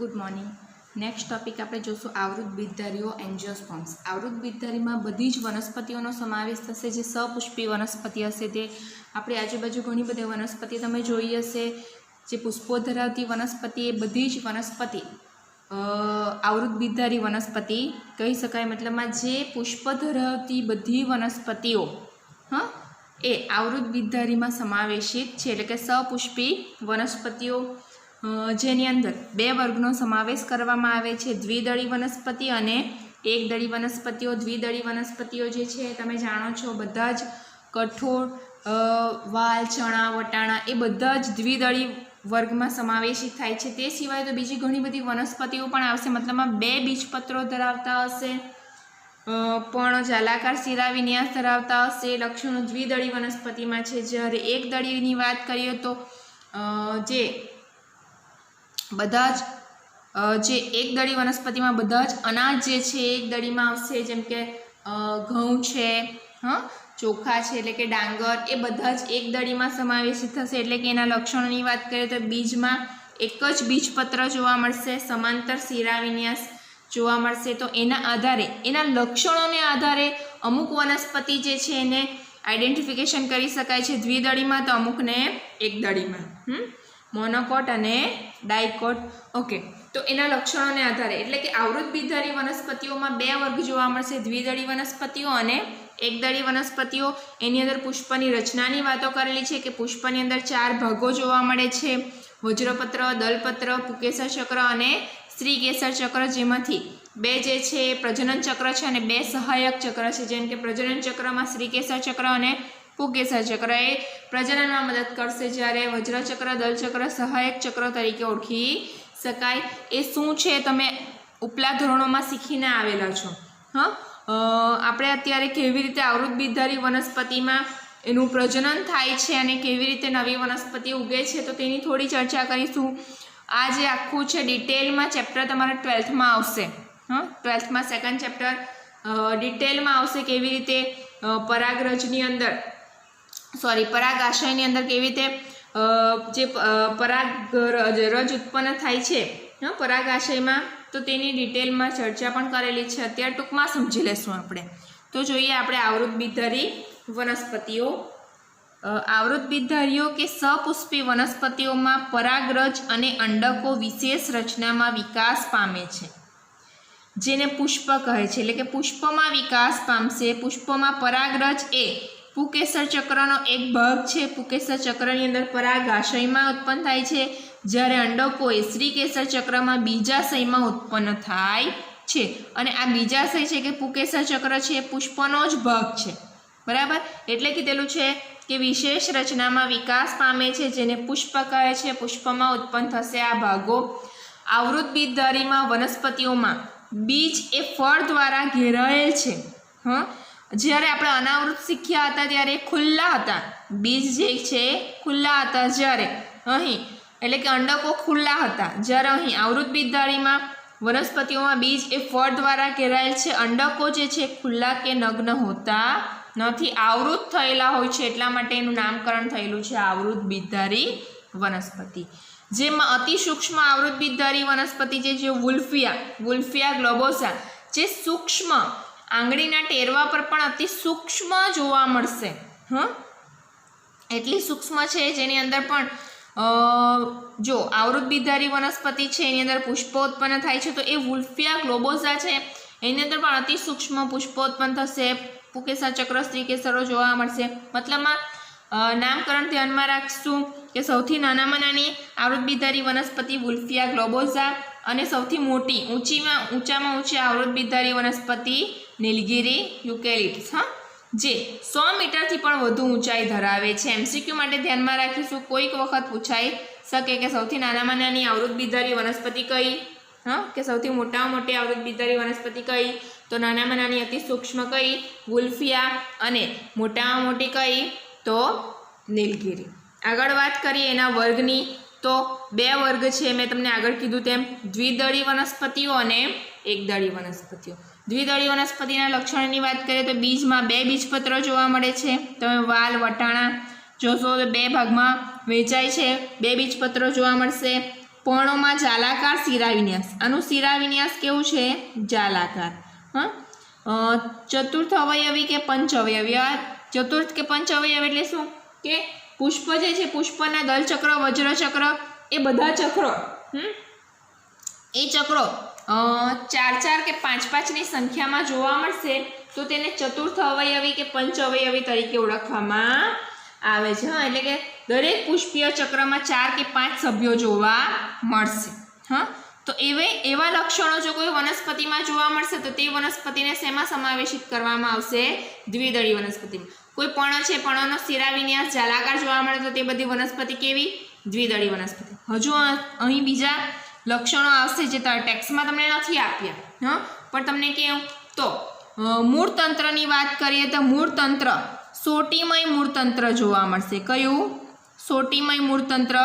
Good morning. Next topic આપણે જોશું આવૃત બીજધારીઓ એન્જિયોસ્પર્મ્સ। આવૃત બીજધારીમાં બધી જ વનસ્પતિઓનો સમાવેશ થશે જે સપુષ્પી વનસ્પતિ હશે। તે આપણી આજુબાજુ ઘણી બધી વનસ્પતિ તમે જોઈ હશે જે પુષ્પો ધરાવતી વનસ્પતિ, એ બધી જ વનસ્પતિ આવૃત બીજધારી વનસ્પતિ કહી શકાય। મતલબમાં જે પુષ્પ ધરાવતી બધી વનસ્પતિઓ એ આવૃત બીજધારીમાં સમાવેશિત છે, એટલે કે સપુષ્પી વનસ્પતિઓ જેની અંદર બે વર્ગનો સમાવેશ કરવામાં આવે છે, દ્વિદળી વનસ્પતિ અને એકદળી વનસ્પતિઓ। દ્વિદળી વનસ્પતિઓ જે છે તમે જાણો છો, બધા જ કઠોળ, વાલ, ચણા, વટાણા એ બધા જ દ્વિદળી વર્ગમાં સમાવેશિત થાય છે। તે સિવાય તો બીજી ઘણી બધી વનસ્પતિઓ પણ આવશે, મતલબમાં બે બીજપત્રો ધરાવતા હશે, પણ જાલાકાર શિરા વિન્યાસ ધરાવતા હશે। લક્ષણો દ્વિદળી વનસ્પતિમાં છે। જ્યારે એકદળીની વાત કરીએ તો જે બધા જ એકદળી વનસ્પતિમાં બધા જ અનાજ જે છે એકદળીમાં આવશે, જેમ કે ઘઉં છે, ચોખા છે એટલે કે ડાંગર, એ બધા જ એકદળીમાં સમાવેશિત થશે। એટલે કે એના લક્ષણોની વાત કરીએ તો બીજમાં એક જ બીજપત્ર જોવા મળશે, સમાંતર શિરા વિન્યાસ જોવા મળશે। તો એના આધારે, એના લક્ષણોને આધારે અમુક વનસ્પતિ જે છે એને આઈડેન્ટિફિકેશન કરી શકાય છે દ્વિદળીમાં, તો અમુકને એકદળીમાં, મોનોકોટ અને ડાયકોટ। ઓકે, તો એના લક્ષણોને આધારે એટલે કે આવૃત બીજધારી વનસ્પતિઓમાં બે વર્ગ જોવા મળશે, દ્વિદળી વનસ્પતિઓ અને એકદળી વનસ્પતિઓ। એની અંદર પુષ્પની રચનાની વાતો કરેલી છે કે પુષ્પની અંદર 4 ભાગો જોવા મળે છે, વજ્રપત્ર, દલપત્ર, પુકેસર ચક્ર અને સ્ત્રીકેસર ચક્ર, જેમાંથી બે જે છે પ્રજનન ચક્ર છે અને બે સહાયક ચક્ર છે। જેમ કે પ્રજનન ચક્રમાં સ્ત્રીકેસર ચક્ર અને પુકેસર ચક્ર એ પ્રજનનમાં મદદ કરશે, જ્યારે વજ્રચક્ર, દલચક્ર સહાયક ચક્ર તરીકે ઓળખી શકાય। એ શું છે તમે ઉપલા ધોરણોમાં શીખીને આવેલા છો। આપણે અત્યારે કેવી રીતે આવૃત બીજધારી વનસ્પતિમાં એનું પ્રજનન થાય છે અને કેવી રીતે નવી વનસ્પતિ ઉગે છે, તો તેની થોડી ચર્ચા કરીશું। આ જે આખું છે ડિટેલમાં ચેપ્ટર તમારા 12થમાં આવશે, 12થમાં સેકન્ડ ચેપ્ટર ડિટેલમાં આવશે, કેવી રીતે પરાગરજની અંદર પરાગાશયની અંદર કેવી રીતે જે પરાગરજ ઉત્પન્ન થાય છે પરાગાશયમાં, તો તેની ડિટેલમાં ચર્ચા પણ કરેલી છે। અત્યારે ટૂંકમાં સમજી લેશું આપણે। તો જોઈએ આપણે આવૃત બીજધારી વનસ્પતિઓ। આવૃત બીજધારીઓ કે સપુષ્પી વનસ્પતિઓમાં પરાગરજ અને અંડકો વિશેષ રચનામાં વિકાસ પામે છે, જેને પુષ્પ કહે છે, એટલે કે પુષ્પમાં વિકાસ પામશે। પુષ્પમાં પરાગરજ એ પુકેસર ચક્રનો એક ભાગ છે। પુકેસર ચક્રની અંદર પરાગાશયમાં ઉત્પન્ન થાય છે, જ્યારે અંડકો એ સ્ત્રીકેસર ચક્રમાં બીજાશયમાં ઉત્પન્ન થાય છે। અને આ બીજાશય છે કે પુકેસર ચક્ર છે એ પુષ્પનો જ ભાગ છે, બરાબર। એટલે કીધેલું છે કે વિશેષ રચનામાં વિકાસ પામે છે, જેને પુષ્પ કહે છે, પુષ્પમાં ઉત્પન્ન થશે આ ભાગો। આવૃત બીજધારીમાં વનસ્પતિઓમાં બીજ એ ફળ દ્વારા ઘેરાયેલ છે। જ્યારે આપણે અનાવૃત શીખ્યા હતા ત્યારે ખુલ્લા હતા, બીજ જે છે ખુલ્લા હતા, જ્યારે અહીં એટલે કે અંડકો ખુલ્લા હતા, જ્યારે અહીં આવૃત બીજધારીમાં વનસ્પતિઓમાં બીજ એ ફળ દ્વારા ઘેરાયેલ છે, અંડકો જે છે ખુલ્લા કે નગ્ન હોતા નથી, આવૃત થયેલા હોય છે, એટલા માટે એનું નામકરણ થયેલું છે આવૃત બીજધારી વનસ્પતિ। જેમાં અતિ સૂક્ષ્મ આવૃત બીજધારી વનસ્પતિ જે વુલ્ફિયા ગ્લોબોસા, જે સૂક્ષ્મ આંગળીના ટેરવા પર પણ અતિ સૂક્ષ્મ જોવા મળશે, એટલી સૂક્ષ્મ છે, જેની અંદર પણ જો આવૃત બીજધારી વનસ્પતિ છે એની અંદર પુષ્પો ઉત્પન્ન થાય છે, તો એ વુલ્ફિયા ગ્લોબોસા છે એની અંદર પણ અતિ સૂક્ષ્મ પુષ્પો ઉત્પન્ન થશે, પુકેસર ચક્ર, સ્ત્રીકેસરો જોવા મળશે। મતલબમાં નામકરણ ધ્યાનમાં રાખશું કે સૌથી નાનામાં નાની આવૃત બીજધારી વનસ્પતિ વુલ્ફિયા ગ્લોબોસા, અને સૌથી મોટી ઊંચામાં ઊંચી આવૃત બીજધારી વનસ્પતિ નીલગિરી યુકેલિપ્ટસ, જે 100 મીટરથી પણ વધુ ઊંચાઈ ધરાવે છે। MCQ માટે ધ્યાનમાં રાખીશું, કોઈક વખત પૂછાઈ શકે કે સૌથી નાનામાં નાની આવૃત બીજધારી વનસ્પતિ કઈ, કે સૌથી મોટામાં મોટી આવૃત બીજધારી વનસ્પતિ કઈ, તો નાનામાં નાની અતિ સૂક્ષ્મ કઈ, વુલ્ફિયા, અને મોટામાં મોટી કઈ, તો નીલગિરી। આગળ વાત કરીએ એના વર્ગની, તો બે વર્ગ છે, મેં તમને આગળ કીધું તેમ, દ્વિદળી વનસ્પતિઓ અને એકદળી વનસ્પતિઓ। દ્વિદળી વનસ્પતિના લક્ષણોની વાત કરીએ તો બીજમાં બે બીજપત્ર જોવા મળે છે। તમે વાલ, વટાણા જોશો તો બે ભાગમાં વહેંચાય છે, બે બીજપત્રો જોવા મળશે। પર્ણોમાં જાલાકાર શિરાવિન્યાસ, આનું શિરાવિન્યાસ કેવું છે? જાલાકાર. હા, ચતુર્થ અવયવી કે પંચ અવયવી? ચતુર્થ કે પંચ અવયવી એટલે શું કે પુષ્પ જે છે, પુષ્પના દલચક્ર, વજ્રચક્ર, એ બધા ચક્રો એ ચક્રો 4 કે 5 સંખ્યામાં જોવા મળશે તો તેને ચતુર્થ અવયવી કે પંચ અવયવી તરીકે ઓળખવામાં આવે છે. હા, એટલે કે દરેક પુષ્પીય ચક્રમાં 4 કે 5 સભ્યો જોવા મળશે. હા, તો એવા લક્ષણો જો કોઈ વનસ્પતિમાં જોવા મળશે તો તે વનસ્પતિને શેમાં સમાવેશિત કરવામાં આવશે? દ્વિદળી વનસ્પતિમાં. કોઈ પર્ણ છે, પર્ણનો શિરાવિન્યાસ જાલાકાર જોવા મળે તો તે બધી વનસ્પતિ કેવી? દ્વિદળી વનસ્પતિ. હજુ અહીં બીજા લક્ષણો આવશે જે ટેક્સ્ટમાં તમને નથી આપ્યા. હા, પણ તમને કેવું તો મૂળતંત્રની વાત કરીએ તો મૂળતંત્ર સોટીમય મૂળતંત્ર જોવા મળશે. કયું? સોટીમય મૂળતંત્ર.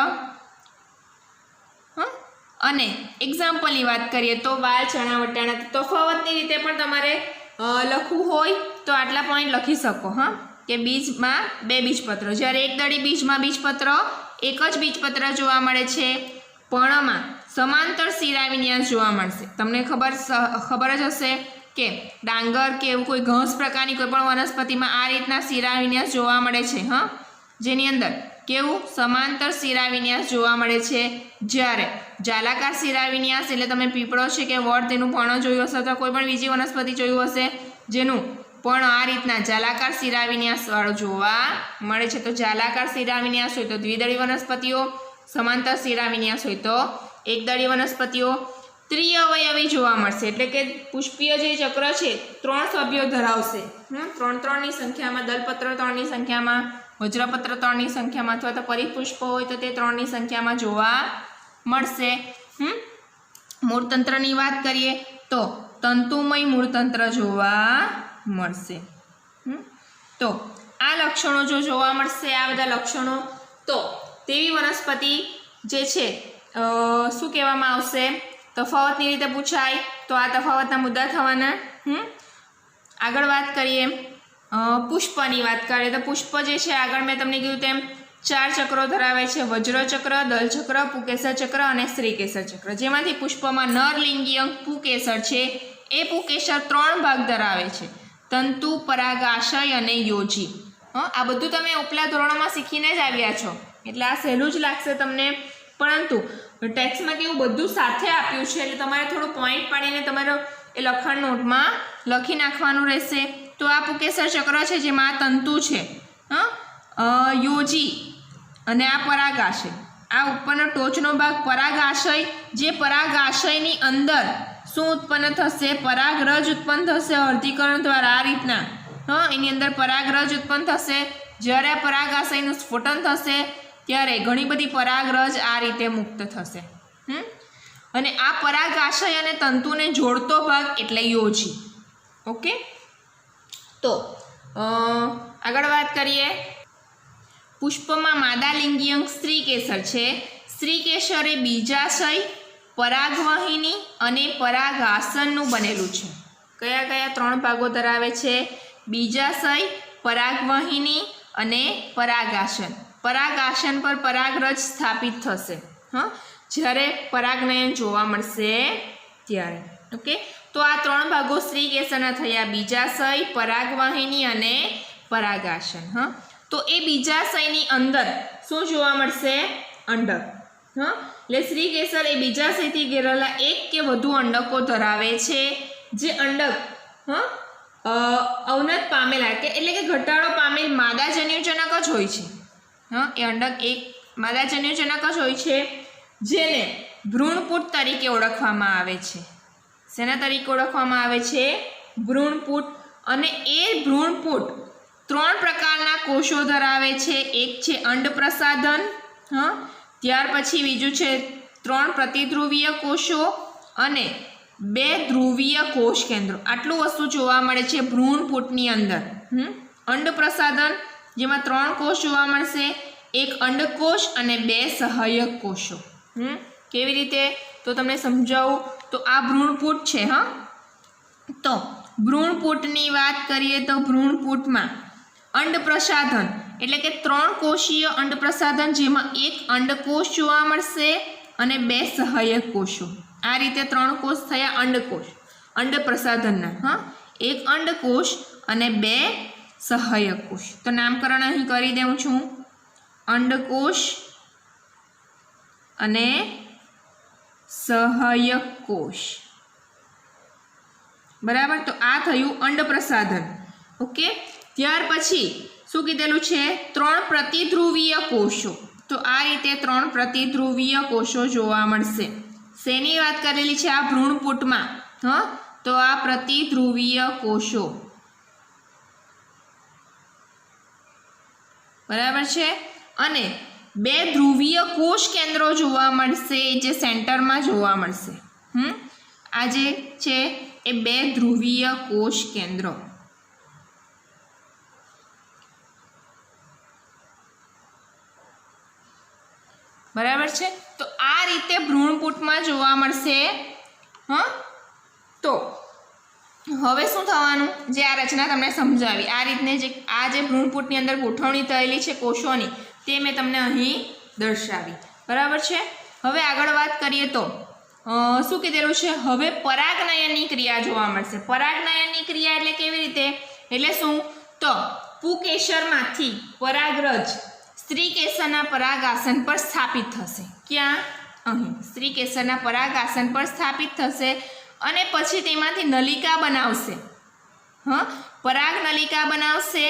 અને એક્ઝામ્પલની વાત કરીએ તો વાલ, ચણા, વટાણા. તફાવતની રીતે પણ તમારે લખવું હોય તો આટલા પોઈન્ટ લખી શકો. હા, કે બીજમાં 2 બીજપત્ર, જ્યારે એકદળી બીજમાં બીજપત્ર એક જ બીજપત્ર જોવા મળે છે. પર્ણમાં સમાંતર શિરાવિન્યાસ જોવા મળશે. તમને ખબર જ હશે કે ડાંગર કે એવું કોઈ ઘાસ પ્રકારની કોઈ પણ વનસ્પતિમાં આ રીતના શિરાવિન્યાસ જોવા મળે છે. હા, જેની અંદર કેવું? સમાંતર શિરાવિન્યાસ જોવા મળે છે. જ્યારે જાલાકાર શિરાવિન્યાસ એટલે તમે પીપળો છે કે વડ તેનું પર્ણ જોયું હશે અથવા કોઈ પણ બીજી વનસ્પતિ જોયું હશે જેનું પણ આ રીતના જાલાકાર શિરાવિન્યાસ વાળો જોવા મળે છે. તો જાલાકાર શિરાવિન્યાસ હોય તો દ્વિદળી વનસ્પતિઓ, સમાંતર શિરાવિન્યાસ હોય તો એકદળી વનસ્પતિઓ. ત્રિઅવયવી જોવા મળશે એટલે કે પુષ્પીય જે ચક્ર છે 3 સભ્યો ધરાવશે. 3 ની સંખ્યામાં, દલપત્ર 3 ની સંખ્યામાં, વજ્રપત્ર 3 ની સંખ્યામાં અથવા તો પરિપુષ્પ હોય તો તે 3 ની સંખ્યામાં જોવા મળશે. મૂળતંત્રની વાત કરીએ તો તંતુમય મૂળતંત્ર જોવા મળશે. તો આ લક્ષણો જો જોવા મળશે, આ બધા લક્ષણો, તો તેવી વનસ્પતિ જે છે શું કહેવામાં આવશે? તફાવતની રીતે પૂછાય તો આ તફાવતના મુદ્દા થવાના. આગળ વાત કરીએ પુષ્પની વાત કરીએ તો પુષ્પ જે છે આગળ મેં તમને કીધું તેમ 4 ચક્રો ધરાવે છે. વજ્રચક્ર, દલચક્ર, પુકેસર ચક્ર અને શ્રીકેસર ચક્ર. જેમાંથી પુષ્પમાં નરલિંગી અંગ પુકેસર છે એ પુકેસર 3 ભાગ ધરાવે છે: તંતુ, પરાગાશય અને યોજી. આ બધું તમે ઉપલા ધોરણોમાં શીખીને જ આવ્યા છો એટલે આ સહેલું જ લાગશે તમને, પરંતુ ટેક્સ્ટમાં કેવું બધું સાથે આપ્યું છે એટલે તમારે થોડું પોઈન્ટ પાડીને તમારો એ લખાણ નોટમાં લખી નાખવાનું રહેશે. તો આ પુકેસર ચક્ર છે જેમાં આ તંતુ છે, યોજી અને આ પરાગાશય. આ ઉપરનો ટોચનો ભાગ પરાગાશય, જે પરાગાશયની અંદર શું ઉત્પન્ન થશે? પરાગરજ ઉત્પન્ન થશે અર્ધીકરણ દ્વારા. આ રીતના એની અંદર પરાગરજ ઉત્પન્ન થશે. જ્યારે આ પરાગાશયનું સ્ફોટન થશે ત્યારે ઘણી બધી પરાગરજ આ રીતે મુક્ત થશે. અને આ પરાગાશય અને તંતુને જોડતો ભાગ એટલે યોજી. ઓકે, તો આગળ વાત કરીએ. પુષ્પમાં માદા લિંગી અંગ સ્ત્રીકેસર છે. સ્ત્રીકેસર એ બીજાશય, પરાગવાહિની અને પરાગાસનનું બનેલું છે. કયા કયા 3 ભાગો ધરાવે છે? બીજાશય, પરાગવાહિની અને પરાગાસન. પરાગાસન પર પરાગરજ સ્થાપિત થશે જ્યારે પરાગનયન જોવા મળશે ત્યારે. ઓકે, તો આ 3 ભાગો સ્ત્રીકેસરના થયા: બીજાશય, પરાગવાહિની અને પરાગાસન. તો એ બીજાશયની અંદર શું જોવા મળશે? અંડક. એટલે શ્રીકેસર એ બીજાશયથી ઘેરેલા 1 કે વધુ અંડકો ધરાવે છે. જે અંડક અવનત પામેલા એટલે કે ઘટાડો પામેલ માદા જન્યુજનક જ હોય છે. એ અંડક એક માદા જન્યુજનક જ હોય છે જેને ભ્રૂણપુટ તરીકે ઓળખવામાં આવે છે. શેના તરીકે ઓળખવામાં આવે છે? ભ્રૂણપુટ. અને એ ભ્રૂણપુટ 3 પ્રકારના કોષો ધરાવે છે. એક છે અંડપ્રસાધન, ત્યાર પછી બીજું છે 3 પ્રતિધ્રુવીય કોષો અને 2 ધ્રુવીય કોષ કેન્દ્રો. આટલું વસ્તુ જોવા મળે છે ભ્રૂણપુટની અંદર. અંડપ્રસાધન જેમાં 3 કોષ જોવા મળશે, 1 અંડકોષ અને 2 સહાયક કોષો. કેવી રીતે? તો તમને સમજાવું. તો આ ભ્રૂણપુટ છે. તો ભ્રૂણપુટની વાત કરીએ તો ભ્રૂણપુટમાં અંડપ્રસાધન એટલે કે 3 કોષીય અંડપ્રસાધન જેમાં 1 અંડકોષ જોવા મળશે અને 2 સહાયક કોષો. આ રીતે 3 કોષ થયા અંડકોષ, અંડ પ્રસાધનના. હા, એક અંડકોષ અને 2 સહાયક કોષ. તો નામકરણ અહીં કરી દઉં છું, અંડકોષ અને સહાયક કોષ. બરાબર, તો આ થયું અંડ પ્રસાધન. ઓકે, ત્યાર પછી શું કીધેલું છે? 3 પ્રતિધ્રુવીય કોષો. તો આ રીતે 3 પ્રતિધ્રુવીય કોષો જોવા મળશે. શેની વાત કરેલી છે? આ ભ્રૂણપૂટમાં. હા, તો આ પ્રતિધ્રુવીય કોષો. બરાબર છે. અને 2 ધ્રુવીય કોષ કેન્દ્રો જોવા મળશે, જે સેન્ટરમાં જોવા મળશે. આ જે છે એ 2 ધ્રુવીય કોષ કેન્દ્રો. બરાબર છે. તો આ રીતે ભ્રૂણપૂટમાં જોવા મળશે. હા, તો હવે શું થવાનું? જે આ રચના તમને સમજાવી, આ રીતને જે ભ્રૂણપૂટની અંદર ગોઠવણી થયેલી છે કોષોની, તે મેં તમને અહીં દર્શાવી. બરાબર છે. હવે આગળ વાત કરીએ તો શું કીધેલું છે? હવે પરાગનયનની ક્રિયા જોવા મળશે. પરાગનયનની ક્રિયા એટલે કેવી રીતે? એટલે શું? તો પુકેશરમાંથી પરાગરજ સ્ત્રીકેસરના પરાગાસન પર સ્થાપિત થશે. ક્યાં? અહીં સ્ત્રીકેસરના પરાગાસન પર સ્થાપિત થશે અને પછી તેમાંથી નલિકા બનાવશે. હા, પરાગ નલિકા બનાવશે.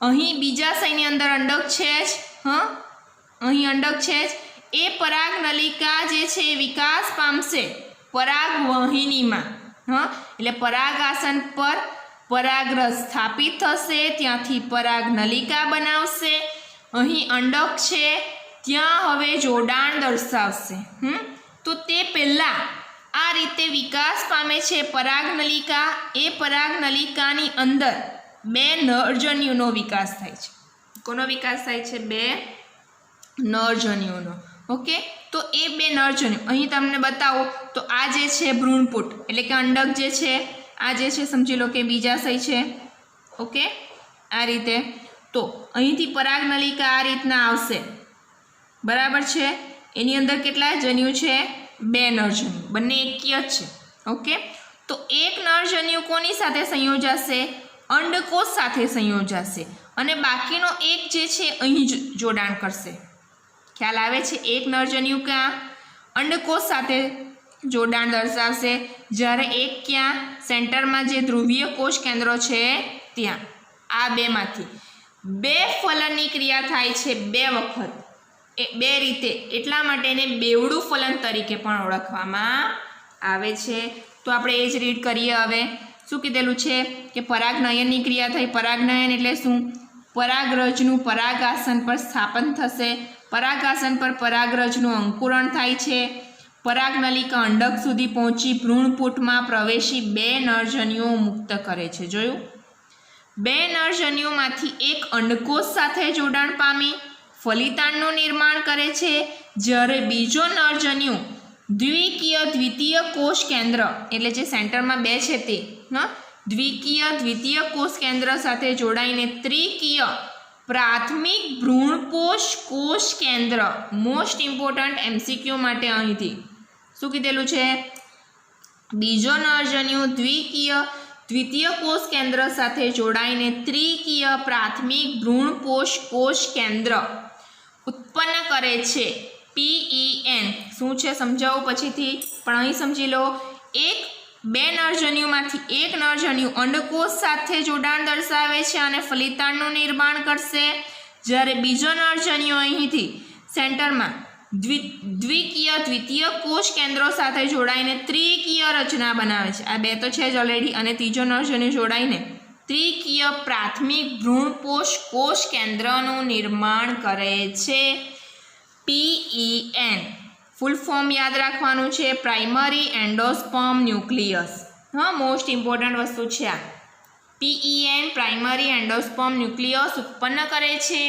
અહીં બીજાશયની અંદર અંડક છે જ. હા, અહીં અંડક છે જ. એ પરાગ નલિકા જે છે એ વિકાસ પામશે પરાગ વાહિનીમાં. હા, એટલે પરાગાસન પર પરાગરજ સ્થાપિત થશે, ત્યાંથી પરાગ નલિકા બનાવશે. અહીં અંડક છે, ત્યાં હવે જોડાણ દર્શાવશે. તો તે પહેલાં આ રીતે વિકાસ પામે છે પરાગનલિકા. એ પરાગનલિકાની અંદર 2 નરજન્યુનો વિકાસ થાય છે. કોનો વિકાસ થાય છે? 2 નરજન્યુનો. ઓકે, તો એ 2 નરજન્યુ અહીં તમને બતાવો તો આ જે છે ભ્રૂણપૂટ એટલે કે અંડક જે છે, આ જે છે સમજી લો કે બીજાશય છે. ઓકે, આ રીતે. તો અહીંથી પરાગનલિકા આ રીતના આવશે. બરાબર છે. એની અંદર કેટલા જન્યુ છે? 2 નરજન્યુ, બંને એકીય જ છે. ઓકે, તો એક નરજન્યુ કોની સાથે સંયોજાશે? અંડકોષ સાથે સંયોજાશે અને બાકીનો એક જે છે અહીં જોડાણ કરશે. ખ્યાલ આવે છે? એક નરજન્યુ ક્યાં? અંડકોષ સાથે જોડાણ દર્શાવશે, જ્યારે એક ક્યાં? સેન્ટરમાં જે ધ્રુવીય કોષ કેન્દ્રો છે ત્યાં. આ 2માંથી 2 ફલનની ક્રિયા થાય છે 2 વખત, 2 રીતે. એટલા માટે એને બેવડું ફલન તરીકે પણ ઓળખવામાં આવે છે. તો આપણે એ જ રીડ કરીએ. હવે શું કીધેલું છે કે પરાગનયનની ક્રિયા થઈ. પરાગનયન એટલે શું? પરાગરજનું પરાગાસન પર સ્થાપન થશે. પરાગાસન પર પરાગરજનું અંકુરણ થાય છે. પરાગનલિકા અંડક સુધી પહોંચી ભ્રૂણપૂટમાં પ્રવેશી 2 નરજન્યુઓ મુક્ત કરે છે. જોયું? 2 નરજન્યુમાંથી એક અંડકોષ સાથે જોડાણ પામી ફલિતાંડનું નિર્માણ કરે છે, જ્યારે બીજો નરજન્યુ દ્વિતીય કોષ કેન્દ્ર એટલે જે સેન્ટરમાં 2 છે તે દ્વિતીય કોષ કેન્દ્ર સાથે જોડાઈને ત્રિકીય પ્રાથમિક ભ્રૂણપોષ કોષ કેન્દ્ર. મોસ્ટ ઇમ્પોર્ટન્ટ MCQ માટે અહીંથી શું કીધેલું છે? બીજો નરજન્યુ દ્વિતીય કોષ કેન્દ્ર સાથે જોડાઈને ત્રિકીય પ્રાથમિક ભ્રૂણપોષ કોષ કેન્દ્ર ઉત્પન્ન કરે છે. PEN શું છે સમજાવું પછીથી, પણ અહીં સમજી લો. 2 નરજન્યુમાંથી એક નરજન્યુ અંડકોષ સાથે જોડાણ દર્શાવે છે અને ફલિતાંડનું નિર્માણ કરશે, જ્યારે બીજો નરજન્યુ અહીંથી સેન્ટરમાં દ્વિતીય કોષ કેન્દ્રો સાથે જોડાઈને ત્રિકીય રચના બનાવે છે. આ 2 તો છે જ ઓલરેડી. અને ત્રીજો નરજન્યુ જોડાઈને ત્રિકીય પ્રાથમિક ભ્રૂણપોષ કોષ કેન્દ્રનું નિર્માણ કરે છે. PEN ફૂલ ફોર્મ યાદ રાખવાનું છે, પ્રાઇમરી એન્ડોસ્પર્મ ન્યુક્લિયસ. હા, મોસ્ટ ઇમ્પોર્ટન્ટ વસ્તુ છે આ. PEN પ્રાઇમરી એન્ડોસ્પર્મ ન્યુક્લિયસ ઉત્પન્ન કરે છે.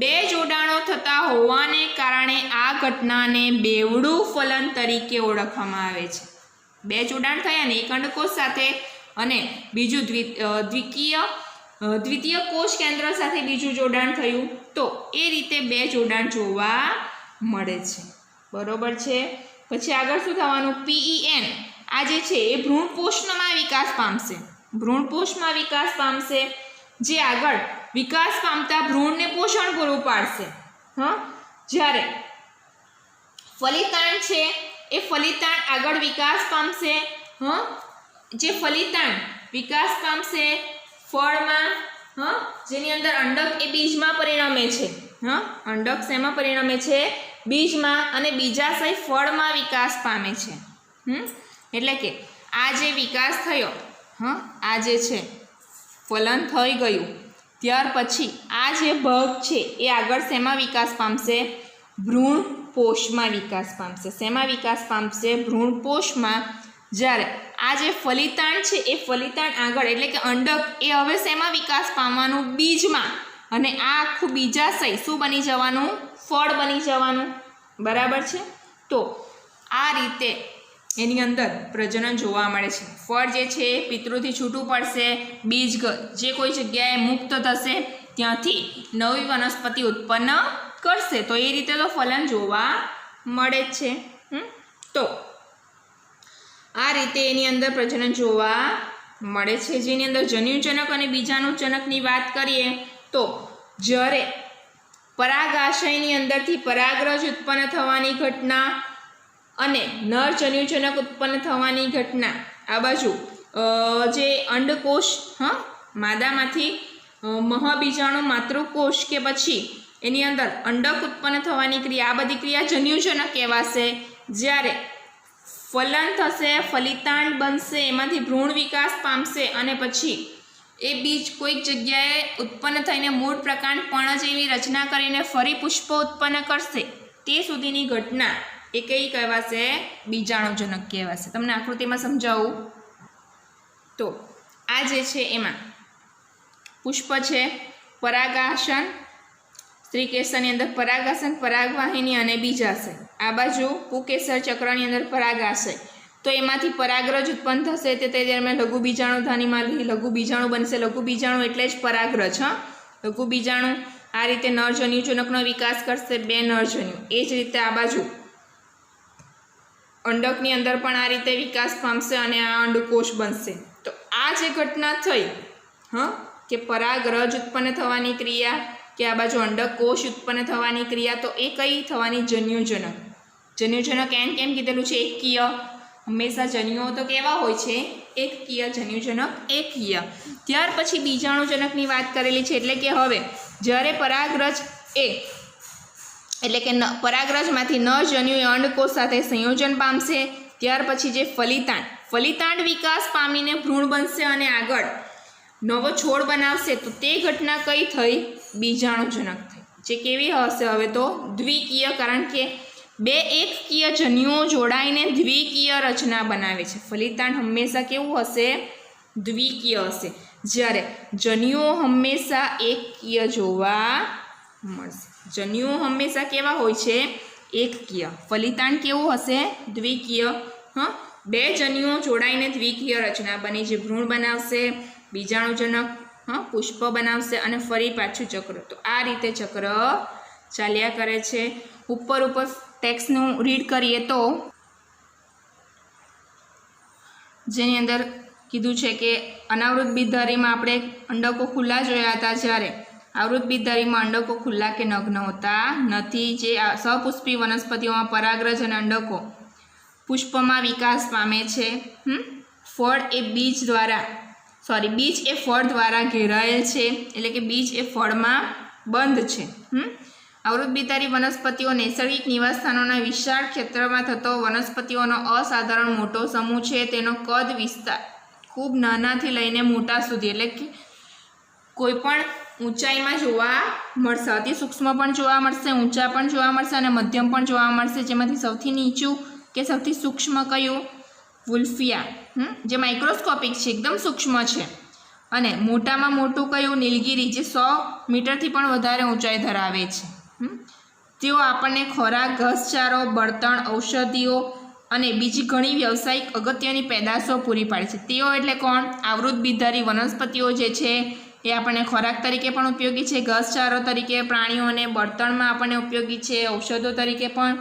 2 જોડાણો થતા હોવાને કારણે આ ઘટનાને બેવડું ફલન તરીકે ઓળખવામાં આવે છે. 2 જોડાણ થયા ને, એક અંડકોષ સાથે અને બીજું દ્વિતીય કોષ કેન્દ્ર સાથે બીજું જોડાણ થયું, તો એ રીતે 2 જોડાણ જોવા મળે છે. બરોબર છે। પછી આગળ શું થવાનું? PEN આ જે છે એ ભ્રૂણપોષમાં વિકાસ પામશે, ભ્રૂણપોષમાં વિકાસ પામશે, જે આગળ વિકાસ પામતા ભ્રૂણને પોષણ પૂરું પાડશે। જ્યારે ફલિતાંડ છે એ ફલિતાંડ આગળ વિકાસ પામશે, જે ફલિતાંડ વિકાસ પામશે ફળમાં, જેની અંદર અંડક એ બીજમાં પરિણમે છે, અંડક શેમાં પરિણમે છે? બીજમાં, અને બીજાશય ફળમાં વિકાસ પામે છે। એટલે કે આ જે વિકાસ થયો, આ જે છે ફલન થઈ ગયું, ત્યાર પછી આ જે ભાગ છે એ આગળ શેમાં વિકાસ પામશે? ભ્રૂણપોષમાં વિકાસ પામશે। શેમાં વિકાસ પામશે? ભ્રૂણપોષમાં। જ્યારે આ જે ફલિતાંડ છે એ ફલિતાંડ આગળ એટલે કે અંડક એ હવે શેમાં વિકાસ પામવાનું? બીજમાં, અને આ આખું બીજાશય શું બની જવાનું? ફળ બની જવાનું। બરાબર છે। તો આ રીતે એની અંદર પ્રજનન જોવા મળે છે। ફળ જે છે પિતૃથી છૂટું પડશે, બીજ જે કોઈ જગ્યાએ મુક્ત થશે, ત્યાંથી નવી વનસ્પતિ ઉત્પન્ન કરશે। તો એ રીતે તો ફલન જોવા મળે જ છે। તો આ રીતે એની અંદર પ્રજનન જોવા મળે છે, જેની અંદર જન્યુજનક અને બીજાણુજનકની વાત કરીએ તો જ્યારે પરાગાશયની અંદરથી પરાગરજ ઉત્પન્ન થવાની ઘટના અને નર જન્યુજનક ઉત્પન્ન થવાની ઘટના, આ બાજુ જે અંડકોષ માદામાંથી મહાબીજાણુ માતૃકોષ કે પછી એની અંદર અંડક ઉત્પન્ન થવાની ક્રિયા, આ બધી ક્રિયા જન્યુજનક કહેવાશે। જ્યારે ફલન થશે, ફલિતાંડ બનશે, એમાંથી ભ્રૂણ વિકાસ પામશે, અને પછી એ બીજ કોઈક જગ્યાએ ઉત્પન્ન થઈને મૂળ પ્રકાંડ પર્ણ જેવી રચના કરીને ફરી પુષ્પ ઉત્પન્ન કરશે, તે સુધીની ઘટના એ કઈ કહેવાશે? બીજાણુજનક કહેવાશે। તમને આકૃતિમાં સમજાવું તો આ જે છે એમાં પુષ્પ છે, પરાગાસન, સ્ત્રીકેસરની અંદર પરાગાસન, પરાગવાહિની અને બીજાશય, આ બાજુ પુકેસર ચક્રની અંદર પરાગાશય। તો એમાંથી પરાગરજ ઉત્પન્ન થશે, તે દરમિયાન લઘુ બીજાણુધાનીમાંથી લઘુ બીજાણુ બનશે। લઘુ બીજાણુ એટલે જ પરાગરજ। લઘુ બીજાણુ આ રીતે નર જન્યુજનકનો વિકાસ કરશે, 2 નરજન્યુ। એ જ રીતે આ બાજુ અંડકની અંદર પણ આ રીતે વિકાસ પામશે અને આ અંડકોષ બનશે। તો આ જે ઘટના થઈ કે પરાગરજ ઉત્પન્ન થવાની ક્રિયા કે આ બાજુ અંડકોષ ઉત્પન્ન થવાની ક્રિયા, તો એ કઈ થવાની? જન્યુજનક। જન્યુજનક કેમ કીધેલું છે? એકકીય। હંમેશા જન્યુઓ તો કેવા હોય છે? એકકીય। જન્યુજનક એકકીય। ત્યાર પછી બીજાણુજનકની વાત કરેલી છે, એટલે કે હવે જ્યારે પરાગરજ એટલે કે પરાગરજમાંથી નર જન્યુ એ અંડકોષ સાથે સંયોજન પામશે, ત્યાર પછી જે ફલિતાંડ વિકાસ પામીને ભ્રૂણ બનશે અને આગળ નવો છોડ બનાવશે, તો તે ઘટના કઈ થઈ? બીજાણુજનક થઈ। જે કેવી હશે હવે? તો દ્વિકીય, કારણ કે 2 એકકીય જન્યુઓ જોડાઈને દ્વિકીય રચના બનાવે છે। ફલિતાંડ હંમેશા કેવું હશે? દ્વિકીય હશે, જ્યારે જન્યુઓ હંમેશા એકકીય જોવા મળશે। જન્યુઓ હંમેશા કેવા હોય છે? એકકીય। ફલિતાંડ કેવું હશે? દ્વિકીય। 2 જન્યુઓ જોડાઈને દ્વિકીય રચના બની, જે ભ્રૂણ બનાવશે, બીજાણુજનક પુષ્પ બનાવશે અને ફરી પાછું ચક્ર। તો આ રીતે ચક્ર ચાલ્યા કરે છે। ઉપર ટેક્સ્ટનું રીડ કરીએ તો જેની અંદર કીધું છે કે અનાવૃત બીજધારીમાં આપણે અંડકો ખુલ્લા જોયા હતા, જ્યારે આવૃત બીજધારીમાં અંડકો ખુલ્લા કે નગ્ન હોતા નથી। જે સપુષ્પી વનસ્પતિઓમાં પરાગરજ અને અંડકો પુષ્પમાં વિકાસ પામે છે। ફળ એ બીજ એ ફળ દ્વારા ઘેરાયેલ છે, એટલે કે બીજ એ ફળમાં બંધ છે। આવૃત બીજધારી વનસ્પતિઓ નૈસર્ગિક નિવાસસ્થાનોના વિશાળ ક્ષેત્રમાં થતો વનસ્પતિઓનો અસાધારણ મોટો સમૂહ છે। તેનો કદ વિસ્તાર ખૂબ નાનાથી લઈને મોટા સુધી, એટલે કે કોઈ પણ ઊંચાઈમાં જોવા મળશે, અતિ સૂક્ષ્મ પણ જોવા મળશે, ઊંચા પણ જોવા મળશે અને મધ્યમ પણ જોવા મળશે। જેમાંથી સૌથી નીચું કે સૌથી સૂક્ષ્મ કયું? વુલ્ફિયા, જે માઇક્રોસ્કોપિક છે, એકદમ સૂક્ષ્મ છે। અને મોટામાં મોટું કયું? નીલગિરી, જે 100 મીટરથી પણ વધારે ઊંચાઈ ધરાવે છે। તેઓ આપણને ખોરાક, ઘાસચારો, બળતણ, ઔષધિઓ અને બીજી ઘણી વ્યવસાયિક અગત્યની પેદાશો પૂરી પાડે છે। તેઓ એટલે કોણ? આવૃત બીજધારી વનસ્પતિઓ જે છે એ આપણને ખોરાક તરીકે પણ ઉપયોગી છે, ઘાસચારો તરીકે પ્રાણીઓને, બળતણમાં આપણને ઉપયોગી છે, ઔષધો તરીકે પણ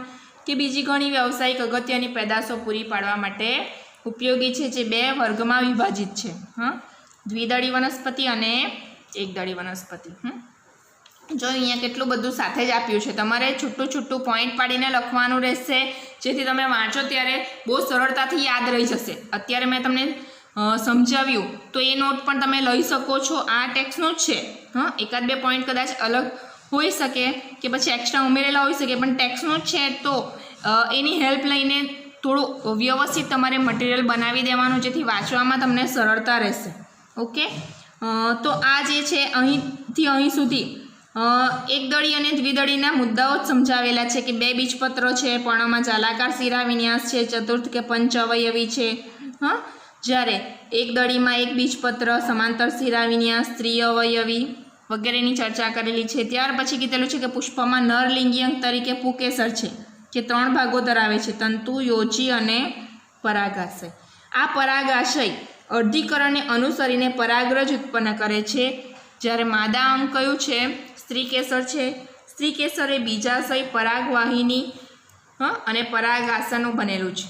કે બીજી ઘણી વ્યવસાયિક અગત્યની પેદાશો પૂરી પાડવા માટે ઉપયોગી છે, જે 2 વર્ગમાં વિભાજિત છે. દ્વિદળી વનસ્પતિ અને એકદળી વનસ્પતિ. જો અહીંયા કેટલું બધું સાથે જ આપ્યું છે, તમારે છૂટું છૂટું પોઈન્ટ પાડીને લખવાનું રહેશે, જેથી તમે વાંચો ત્યારે બહુ સરળતાથી યાદ રહી જશે. અત્યારે મેં તમને સમજાવ્યું તો એ નોટ પણ તમે લઈ શકો છો, આ ટેક્સ્ટનું જ છે. એકાદ 2 પોઈન્ટ કદાચ અલગ હોઈ શકે કે પછી એક્સ્ટ્રા ઉમેરેલા હોઈ શકે, પણ ટેક્સ્ટનું જ છે, તો એની હેલ્પ લઈને થોડું વ્યવસ્થિત તમારે મટીરિયલ બનાવી દેવાનું, જેથી વાંચવામાં તમને સરળતા રહેશે. ઓકે, તો આ જે છે અહીંથી અહીં સુધી એકદળી અને દ્વિદળીના મુદ્દાઓ જ સમજાવેલા છે કે 2 બીજપત્રો છે, પર્ણમાં જાલાકાર શિરા વિન્યાસ છે, ચતુર્થ કે પંચ અવયવી છે. જ્યારે એકદળીમાં 1 બીજપત્ર, સમાંતર શિરા વિન્યાસ, ત્રિઅવયવી વગેરેની ચર્ચા કરેલી છે. ત્યાર પછી કીધેલું છે કે પુષ્પમાં નરલિંગી અંગ તરીકે પુકેસર છે, જે 3 ભાગો ધરાવે છે, તંતુ, યોજી અને પરાગાશય. આ પરાગાશય અર્ધીકરણને અનુસરીને પરાગરજ ઉત્પન્ન કરે છે. જ્યારે માદા અંગ કયું છે? સ્ત્રીકેસર છે. સ્ત્રીકેસર એ બીજાશય, પરાગવાહિની અને પરાગાસનનું બનેલું છે.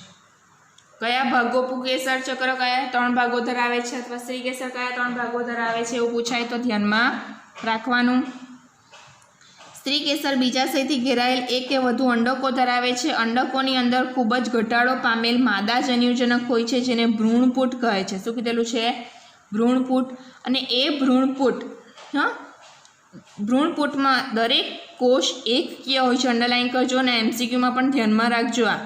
કયા ભાગો પુકેસર ચક્ર કયા 3 ભાગો ધરાવે છે, અથવા સ્ત્રીકેસર કયા 3 ભાગો ધરાવે છે, એવું પૂછાય તો ધ્યાનમાં રાખવાનું. સ્ત્રીકેસર બીજાશયથી ઘેરાયેલ 1 કે વધુ અંડકો ધરાવે છે. અંડકોની અંદર ખૂબ જ ઘટાડો પામેલ માદા જન્યુજનક હોય છે, જેને ભ્રૂણપૂટ કહે છે. શું કીધેલું છે? ભ્રૂણપૂટ. અને એ ભ્રૂણપૂટમાં દરેક કોષ એકકીય હોય છે. અંડરલાઇન કરજો અને MCQમાં પણ ધ્યાનમાં રાખજો. આ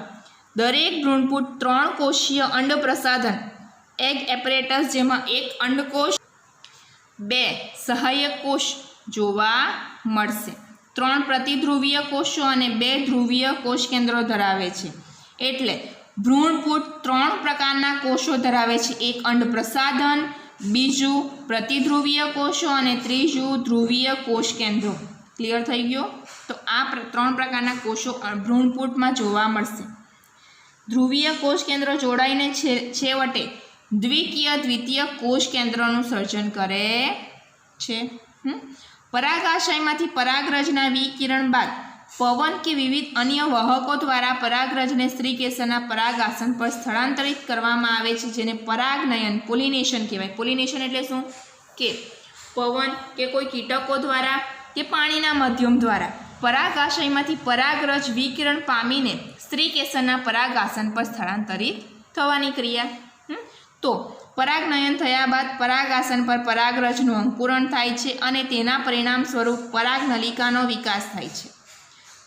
દરેક ભ્રૂણપૂટ 3 કોષીય અંડ પ્રસાધન એગ એપરેટસ, જેમાં 1 અંડકોષ, 2 સહાયક કોષ જોવા મળશે. 3 પ્રતિધ્રુવીય કોષો અને 2 ધ્રુવીય કોષ કેન્દ્રો ધરાવે છે. એટલે ભ્રૂણપૂટ 3 પ્રકારના કોષો ધરાવે છે. 1 અંડ પ્રસાધન, બીજું પ્રતિધ્રુવીય કોષો અને ત્રીજું ધ્રુવીય કોષ કેન્દ્રો. ક્લિયર થઈ ગયો? તો આ 3 પ્રકારના કોષો ભ્રૂણપૂટમાં જોવા મળશે. ધ્રુવીય કોષ કેન્દ્રો જોડાઈને છેવટે દ્વિતીય કોષ કેન્દ્રનું સર્જન કરે છે. પરાગાશયમાંથી પરાગરજના વિકિરણ બાદ પવન કે વિવિધ અન્ય વાહકો દ્વારા પરાગરજને સ્ત્રીકેસરના પરાગાસન પર સ્થળાંતરિત કરવામાં આવે છે, જેને પરાગનયન, પોલિનેશન કહેવાય. પોલિનેશન એટલે શું? કે પવન કે કોઈ કીટકો દ્વારા કે પાણીના માધ્યમ દ્વારા પરાગાશયમાંથી પરાગરજ વિકિરણ પામીને સ્ત્રીકેસરના પરાગાસન પર સ્થળાંતરિત થવાની ક્રિયા. તો પરાગનયન થયા બાદ પરાગાસન પર પરાગરજનું અંકુરણ થાય છે અને તેના પરિણામ સ્વરૂપ પરાગનલિકાનો વિકાસ થાય છે.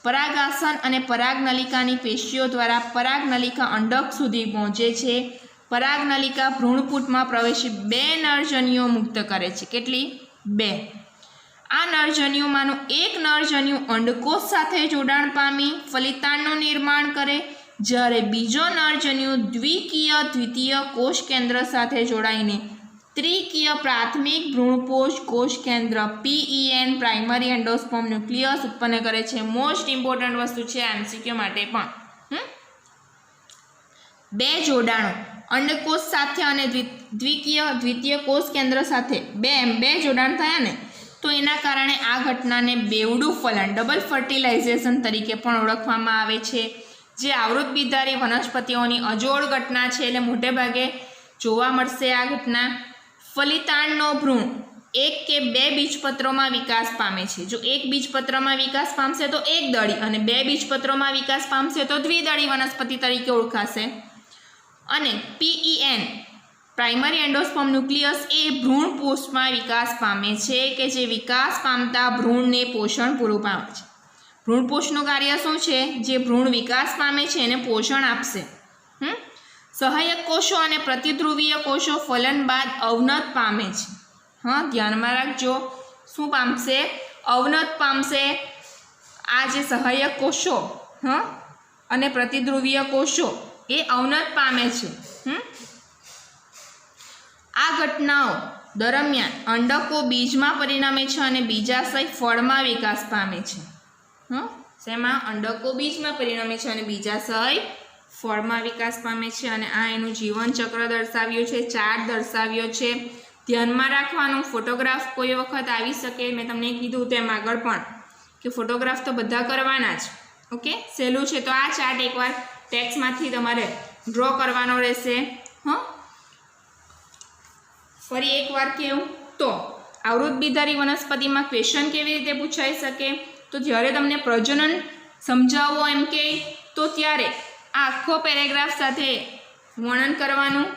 પરાગાસન અને પરાગનલિકાની પેશીઓ દ્વારા પરાગનલિકા અંડક સુધી પહોંચે છે. પરાગનલિકા ભ્રૂણપૂટમાં પ્રવેશી 2 નરજન્યુઓ મુક્ત કરે છે. કેટલી? 2. આ નરજન્યુમાંનું 1 નરજન્યુ અંડકોષ સાથે જોડાણ પામી ફલિતાંડનું નિર્માણ કરે, જ્યારે બીજો નરજન્યુ દ્વિતીય કોષ કેન્દ્ર સાથે જોડાઈને ત્રિકીય પ્રાથમિક ભ્રૂણપોષ કોષ કેન્દ્ર PEN પ્રાઇમરી એન્ડોસ્પર્મ ન્યુક્લિયસ ઉત્પન્ન કરે છે. મોસ્ટ ઇમ્પોર્ટન્ટ વસ્તુ છે MCQ માટે પણ. 2 જોડાણો અંડકોષ સાથે અને દ્વિતીય કોષ કેન્દ્ર સાથે 2 જોડાણ થયા ને, તો એના કારણે આ ઘટનાને બેવડું ફલન, ડબલ ફર્ટિલાઇઝેશન તરીકે પણ ઓળખવામાં આવે છે, જે આવૃતબીજધારી વનસ્પતિઓની અજોડ ઘટના છે. એટલે મોટે ભાગે જોવા મળશે આ ઘટના. ફલિતાંડનો ભ્રૂણ 1 કે 2 બીજપત્રોમાં વિકાસ પામે છે. જો 1 બીજપત્રમાં વિકાસ પામશે તો એકદળી, અને 2 બીજપત્રોમાં વિકાસ પામશે તો દ્વિદળી વનસ્પતિ તરીકે ઓળખાશે. અને PEN પ્રાઇમરી એન્ડોસ્પર્મ ન્યુક્લિયસ એ ભ્રૂણપોષમાં વિકાસ પામે છે, કે જે વિકાસ પામતા ભ્રૂણને પોષણ પૂરું પામે છે. ભ્રૂણપોષનું કાર્ય શું છે? જે ભ્રૂણ વિકાસ પામે છે એને પોષણ આપશે. સહાયક કોષો અને પ્રતિધ્રુવીય કોષો ફલન બાદ અવનત પામે છે. ધ્યાનમાં રાખજો, શું પામશે? અવનત પામશે. આ જે સહાયક કોષો અને પ્રતિધ્રુવીય કોષો એ અવનત પામે છે. આ ઘટનાઓ દરમિયાન અંડકો બીજમાં પરિણમે છે અને બીજાશય ફળમાં વિકાસ પામે છે. શેમાં? અંડકો બીજમાં પરિણમે છે અને બીજાશય ફળમાં વિકાસ પામે છે. અને આ એનું જીવન ચક્ર દર્શાવ્યું છે, ચાર્ટ દર્શાવ્યો છે. ધ્યાનમાં રાખવાનું, ફોટોગ્રાફ કોઈ વખત આવી શકે. મેં તમને કીધું તેમ આગળ પણ કે ફોટોગ્રાફ તો બધા કરવાના જ, ઓકે, સહેલું છે. તો આ ચાર્ટ એકવાર ટેક્સ્ટમાંથી તમારે ડ્રો કરવાનો રહેશે. ફરી એકવાર કેવું તો આવૃત બીજધારી વનસ્પતિમાં ક્વેશ્ચન કેવી રીતે પૂછાઈ શકે? તો જ્યારે તમને પ્રજનન સમજાવો એમ કે તો ત્યારે આ આખો પેરેગ્રાફ સાથે વર્ણન કરવાનું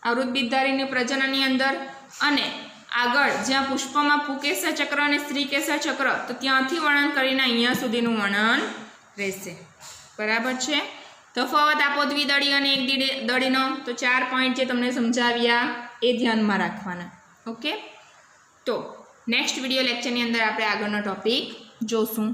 આવૃત બીજધારીની પ્રજનનની અંદર, અને આગળ જ્યાં પુષ્પમાં પુકેસર ચક્ર અને સ્ત્રીકેસર ચક્ર તો ત્યાંથી વર્ણન કરીને અહીંયા સુધીનું વર્ણન રહેશે. બરાબર છે. તફાવત આપો દ્વિદળી અને એક દળીનો. તો 4 પોઈન્ટ જે તમને સમજાવ્યા એ ધ્યાનમાં રાખવાના. ઓકે, તો નેક્સ્ટ વિડીયો લેક્ચરની અંદર આપણે આગળનો ટોપિક જોશું.